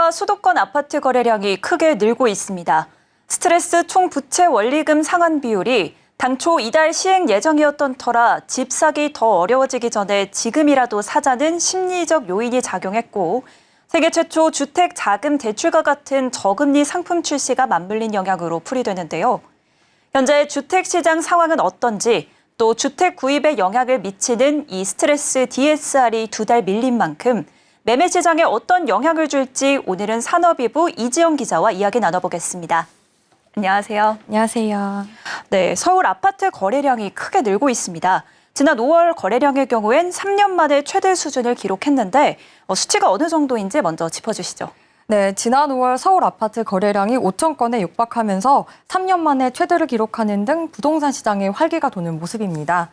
서울과 수도권 아파트 거래량이 크게 늘고 있습니다. 스트레스 총 부채 원리금 상환 비율이 당초 이달 시행 예정이었던 터라 집 사기 더 어려워지기 전에 지금이라도 사자는 심리적 요인이 작용했고, 세계 최초 주택 자금 대출과 같은 저금리 상품 출시가 맞물린 영향으로 풀이되는데요. 현재 주택 시장 상황은 어떤지, 또 주택 구입에 영향을 미치는 이 스트레스 DSR이 2달 밀린 만큼 매매 시장에 어떤 영향을 줄지 오늘은 산업이부 이지영 기자와 이야기 나눠보겠습니다. 안녕하세요. 안녕하세요. 네, 서울 아파트 거래량이 크게 늘고 있습니다. 지난 5월 거래량의 경우엔 3년 만에 최대 수준을 기록했는데 수치가 어느 정도인지 먼저 짚어주시죠. 네, 지난 5월 서울 아파트 거래량이 5천 건에 육박하면서 3년 만에 최대를 기록하는 등 부동산 시장에 활기가 도는 모습입니다.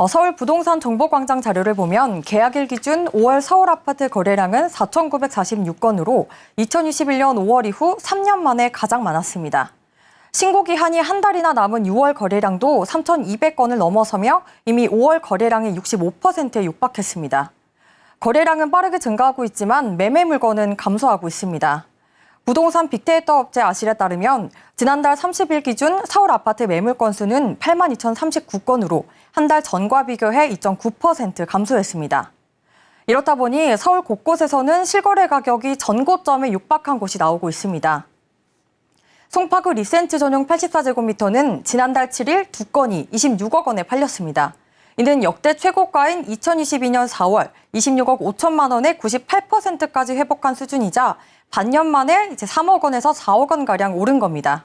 서울 부동산 정보광장 자료를 보면 계약일 기준 5월 서울 아파트 거래량은 4,946건으로 2021년 5월 이후 3년 만에 가장 많았습니다. 신고 기한이 한 달이나 남은 6월 거래량도 3,200건을 넘어서며 이미 5월 거래량의 65%에 육박했습니다. 거래량은 빠르게 증가하고 있지만 매매 물건은 감소하고 있습니다. 부동산 빅데이터 업체 아실에 따르면 지난달 30일 기준 서울 아파트 매물 건수는 82,039건으로 한 달 전과 비교해 2.9% 감소했습니다. 이렇다 보니 서울 곳곳에서는 실거래 가격이 전고점에 육박한 곳이 나오고 있습니다. 송파구 리센트 전용 84제곱미터는 지난달 7일 2건이 26억 원에 팔렸습니다. 이는 역대 최고가인 2022년 4월 26억 5천만 원의 98%까지 회복한 수준이자 반년 만에 이제 3억 원에서 4억 원가량 오른 겁니다.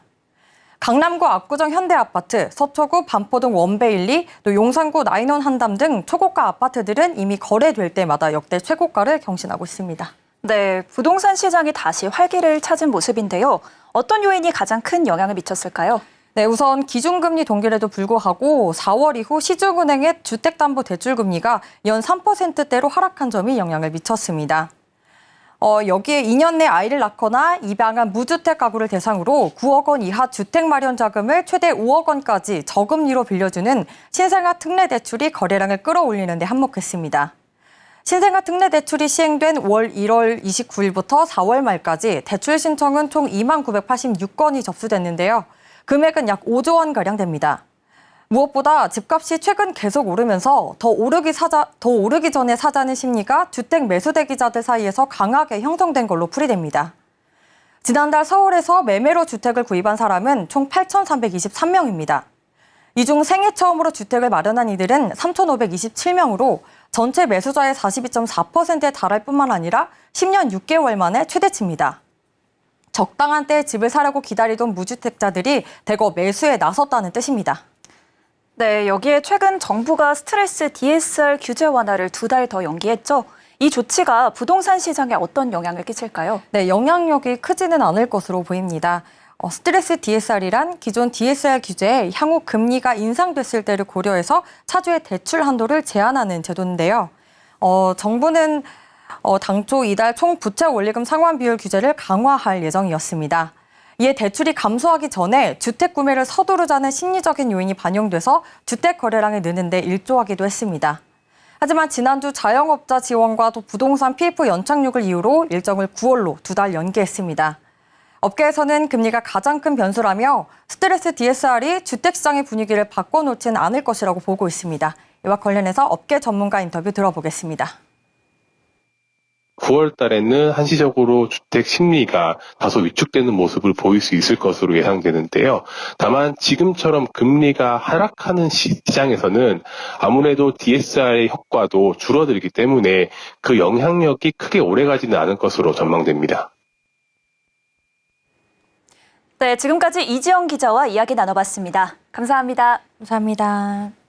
강남구 압구정 현대아파트, 서초구 반포동 원베일리, 또 용산구 나인원 한담 등 초고가 아파트들은 이미 거래될 때마다 역대 최고가를 경신하고 있습니다. 네, 부동산 시장이 다시 활기를 찾은 모습인데요. 어떤 요인이 가장 큰 영향을 미쳤을까요? 네, 우선 기준금리 동결에도 불구하고 4월 이후 시중은행의 주택담보대출금리가 연 3%대로 하락한 점이 영향을 미쳤습니다. 여기에 2년 내 아이를 낳거나 입양한 무주택 가구를 대상으로 9억 원 이하 주택 마련 자금을 최대 5억 원까지 저금리로 빌려주는 신생아 특례 대출이 거래량을 끌어올리는 데 한몫했습니다. 신생아 특례 대출이 시행된 월 1월 29일부터 4월 말까지 대출 신청은 총 2986건이 접수됐는데요. 금액은 약 5조 원가량 됩니다. 무엇보다 집값이 최근 계속 오르면서 더 오르기 전에 사자는 심리가 주택 매수대기자들 사이에서 강하게 형성된 걸로 풀이됩니다. 지난달 서울에서 매매로 주택을 구입한 사람은 총 8,323명입니다. 이 중 생애 처음으로 주택을 마련한 이들은 3,527명으로 전체 매수자의 42.4%에 달할 뿐만 아니라 10년 6개월 만에 최대치입니다. 적당한 때에 집을 사려고 기다리던 무주택자들이 대거 매수에 나섰다는 뜻입니다. 네, 여기에 최근 정부가 스트레스 DSR 규제 완화를 2달 더 연기했죠. 이 조치가 부동산 시장에 어떤 영향을 끼칠까요? 네, 영향력이 크지는 않을 것으로 보입니다. 스트레스 DSR이란 기존 DSR 규제에 향후 금리가 인상됐을 때를 고려해서 차주의 대출 한도를 제한하는 제도인데요. 정부는 당초 이달 총 부채 원리금 상환 비율 규제를 강화할 예정이었습니다. 이에 대출이 감소하기 전에 주택 구매를 서두르자는 심리적인 요인이 반영돼서 주택 거래량이 느는데 일조하기도 했습니다. 하지만 지난주 자영업자 지원과 또 부동산 PF 연착륙을 이유로 일정을 9월로 2달 연기했습니다. 업계에서는 금리가 가장 큰 변수라며 스트레스 DSR이 주택시장의 분위기를 바꿔놓지는 않을 것이라고 보고 있습니다. 이와 관련해서 업계 전문가 인터뷰 들어보겠습니다. 9월 달에는 한시적으로 주택 심리가 다소 위축되는 모습을 보일 수 있을 것으로 예상되는데요. 다만 지금처럼 금리가 하락하는 시장에서는 아무래도 DSR의 효과도 줄어들기 때문에 그 영향력이 크게 오래가지는 않을 것으로 전망됩니다. 네, 지금까지 이지영 기자와 이야기 나눠봤습니다. 감사합니다. 감사합니다.